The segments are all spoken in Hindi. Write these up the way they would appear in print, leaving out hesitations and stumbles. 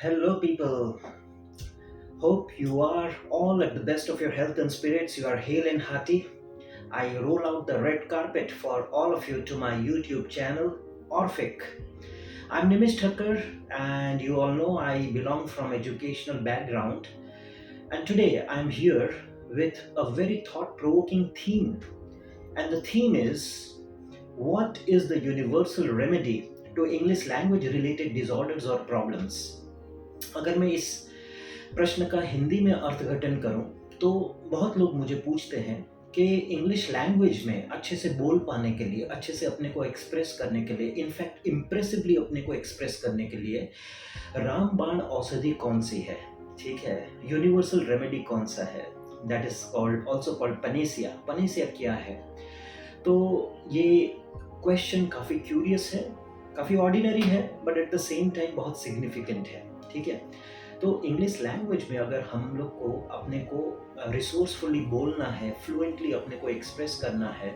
Hello, people. Hope you are all at the best of your health and spirits. You are hale and hearty. I roll out the red carpet for all of you to my YouTube channel, Orphic. I'm Nimish Thakkar, and you all know I belong from educational background. And today I'm here with a very thought-provoking theme. And the theme is, what is the universal remedy to English language related disorders or problems? अगर मैं इस प्रश्न का हिंदी में अर्थघटन करूं तो बहुत लोग मुझे पूछते हैं कि इंग्लिश लैंग्वेज में अच्छे से बोल पाने के लिए, अच्छे से अपने को एक्सप्रेस करने के लिए, इनफैक्ट इम्प्रेसिवली अपने को एक्सप्रेस करने के लिए रामबाण औषधि कौन सी है? ठीक है, यूनिवर्सल रेमेडी कौन सा है? That is called also called panacea. Panacea क्या है? तो ये क्वेश्चन काफ़ी क्यूरियस है, काफ़ी ऑर्डिनरी है, but at the same time बहुत सिग्निफिकेंट है। ठीक है, तो इंग्लिश लैंग्वेज में अगर हम लोग को अपने को रिसोर्सफुली बोलना है, फ्लुएंटली अपने को एक्सप्रेस करना है,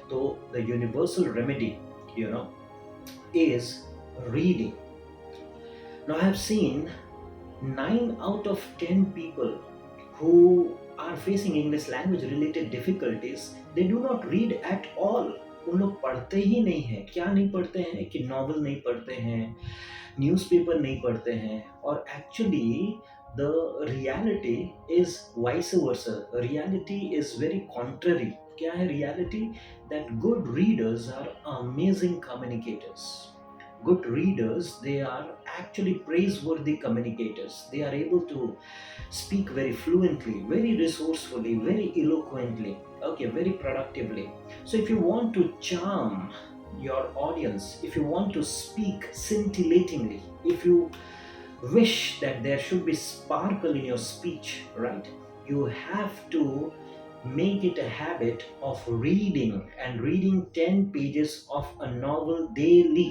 तो the universal remedy you know is reading. Now I have seen 9 out of 10 people who are facing English language related difficulties, they do not read at all. उन लोग पढ़ते ही नहीं हैं। क्या नहीं पढ़ते हैं कि नॉवल नहीं पढ़ते हैं, न्यूज़पेपर नहीं पढ़ते हैं, और actually the reality is vice versa. Reality is very contrary. क्या है reality? That good readers are amazing communicators. Good readers, they are actually praiseworthy communicators. They are able to speak very fluently, very resourcefully, very eloquently, okay, very productively. So if you want to charm your audience, if you want to speak scintillatingly, if you wish that there should be sparkle in your speech, right, you have to make it a habit of reading, and reading 10 pages of a novel daily.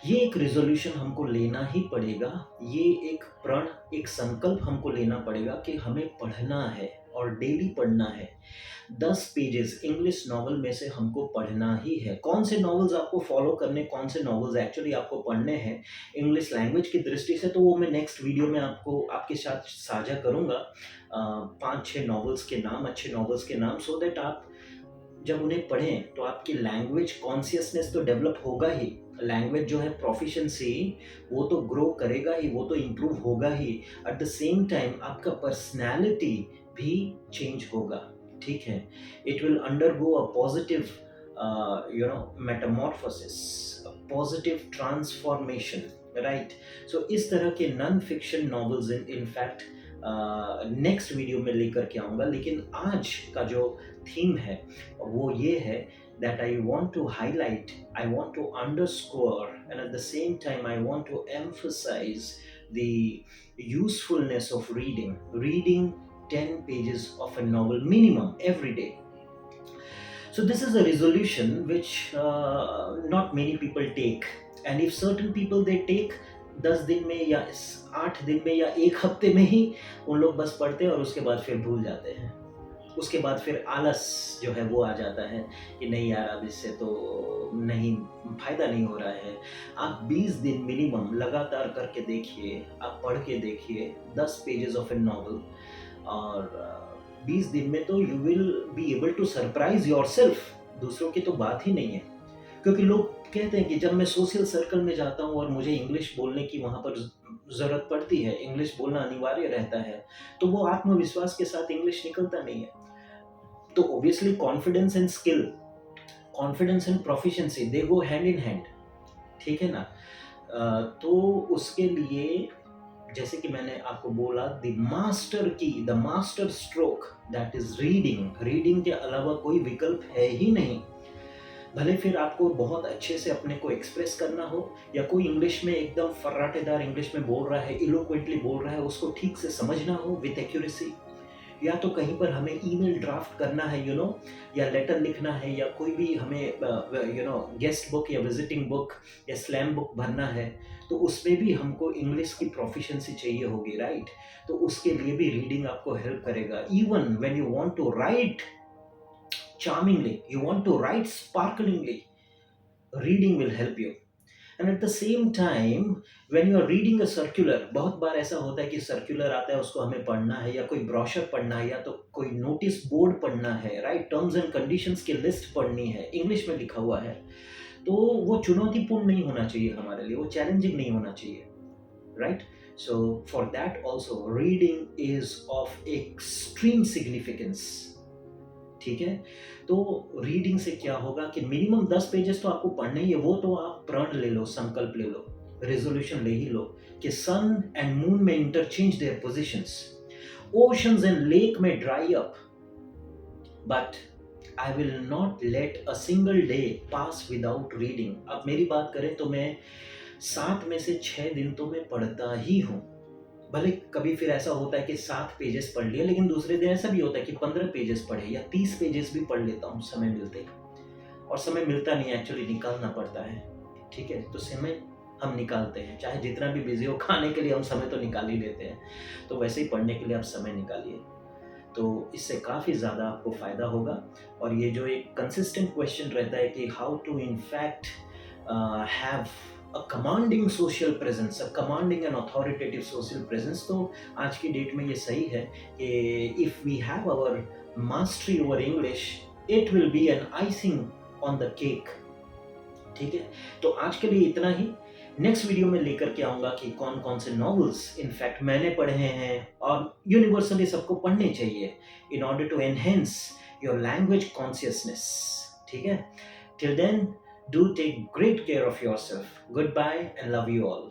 ये एक रिजोल्यूशन हमको लेना ही पड़ेगा। ये एक प्रण, एक संकल्प हमको लेना पड़ेगा कि हमें पढ़ना है और डेली पढ़ना है। 10 पेजेस इंग्लिश नॉवल में से हमको पढ़ना ही है। कौन से नॉवेल्स आपको फॉलो करने, कौन से नॉवेल्स एक्चुअली आपको पढ़ने हैं इंग्लिश लैंग्वेज की दृष्टि से, तो वो मैं नेक्स्ट वीडियो में आपको आपके साथ साझा करूँगा। 5-6 नॉवेल्स के नाम, अच्छे नॉवेल्स के नाम, सो दैट आप जब उन्हें पढ़ें तो आपकी लैंग्वेज कॉन्शियसनेस तो डेवलप होगा ही। लैंग्वेज जो है प्रोफिशिएंसी, वो तो ग्रो करेगा ही, वो तो इम्प्रूव होगा ही। एट द सेम टाइम आपका पर्सनैलिटी भी चेंज होगा। ठीक है, it will undergo a positive metamorphosis, positive transformation, right. So इस तरह के non fiction novels in fact next video में लेकर के आऊँगा। लेकिन आज का जो थीम है वो ये है that I want to highlight, I want to underscore, and at the same time I want to emphasize the usefulness of reading. Reading 10 pages of a novel minimum every day. So this is a resolution which not many people take, and if certain people they take 10 दिन में या 8 दिन में या 1 हफ्ते में ही उन लोग बस पढ़ते हैं और उसके बाद फिर भूल जाते हैं। उसके बाद फिर आलस जो है वो आ जाता है कि नहीं यार, अब इससे तो नहीं, फ़ायदा नहीं हो रहा है। आप 20 दिन मिनिमम लगातार करके देखिए, आप पढ़ के देखिए 10 पेजेस ऑफ ए नॉवल, और 20 दिन में तो you will be able to surprise yourself. दूसरों की तो बात ही नहीं है, क्योंकि लोग कहते हैं कि जब मैं सोशल सर्कल में जाता हूँ और मुझे इंग्लिश बोलने की वहाँ पर ज़रूरत पड़ती है, इंग्लिश बोलना अनिवार्य रहता है, तो वो आत्मविश्वास के साथ इंग्लिश निकलता नहीं है। तो obviously confidence and skill, confidence and proficiency, they go hand in hand. ठीक है ना? तो उसके लिए जैसे कि मैंने आपको बोला, द मास्टर की, the master stroke, that is reading. Reading के अलावा कोई विकल्प है ही नहीं। भले फिर आपको बहुत अच्छे से अपने को एक्सप्रेस करना हो, या कोई इंग्लिश में एकदम फर्राटेदार इंग्लिश में बोल रहा है, इलोक्वेंटली बोल रहा है, उसको ठीक से समझना हो विथ एक्यूरेसी, या तो कहीं पर हमें ईमेल ड्राफ्ट करना है या लेटर लिखना है, या कोई भी हमें गेस्ट बुक या विजिटिंग बुक या स्लैम बुक भरना है, तो उसमें भी हमको इंग्लिश की प्रोफिशिएंसी चाहिए होगी, राइट। तो उसके लिए भी रीडिंग आपको हेल्प करेगा। Even when you want to write charmingly, you want to write sparklingly, reading will help you. And at the same time when you are reading a circular, बहुत बार ऐसा होता है कि सर्कुलर आता है उसको हमें पढ़ना है, या कोई ब्रोशर पढ़ना है, या तो कोई नोटिस बोर्ड पढ़ना है, राइट, टर्म्स एंड कंडीशंस की लिस्ट पढ़नी है, इंग्लिश में लिखा हुआ है, तो वो चुनौतीपूर्ण नहीं होना चाहिए हमारे लिए, वो चैलेंजिंग नहीं होना चाहिए, right. So for that also reading is of extreme significance. ठीक है, तो रीडिंग से क्या होगा कि मिनिमम 10 पेजेस तो आपको पढ़ने ही है, वो तो आप प्रण ले लो, संकल्प ले लो, रेजोल्यूशन ले ही लो कि सन एंड मून में interchange their positions, oceans and lake में dry up, but I will not let a single day pass without reading. अब मेरी बात करें तो मैं 7 में से 6 दिन तो मैं पढ़ता ही हूँ। भले कभी फिर ऐसा होता है कि 7 पेजेस पढ़ लिए, लेकिन दूसरे दिन ऐसा भी होता है कि 15 पेजेस पढ़े या 30 पेजेस भी पढ़ लेता हूँ समय मिलते ही। और समय मिलता नहीं है, एक्चुअली निकालना पड़ता है। ठीक है, तो समय हम निकालते हैं, चाहे जितना भी बिजी हो, खाने के लिए हम समय तो निकाल ही लेते हैं, तो वैसे ही पढ़ने के लिए आप समय निकालिए, तो इससे काफ़ी ज़्यादा आपको फ़ायदा होगा। और ये जो एक कंसिस्टेंट क्वेश्चन रहता है कि how to in fact have a commanding social presence, a commanding and authoritative social presence, तो आज की डेट में ये सही है कि if we have our mastery over English, it will be an icing on the cake. ठीक है, तो आज के लिए इतना ही। नेक्स्ट वीडियो में लेकर के आऊँगा कि कौन कौन से नॉवेल्स इनफैक्ट मैंने पढ़े हैं और यूनिवर्सली सबको पढ़ने चाहिए in order to enhance your language consciousness. ठीक है, till then, do take great care of your self. Goodbye and love you all.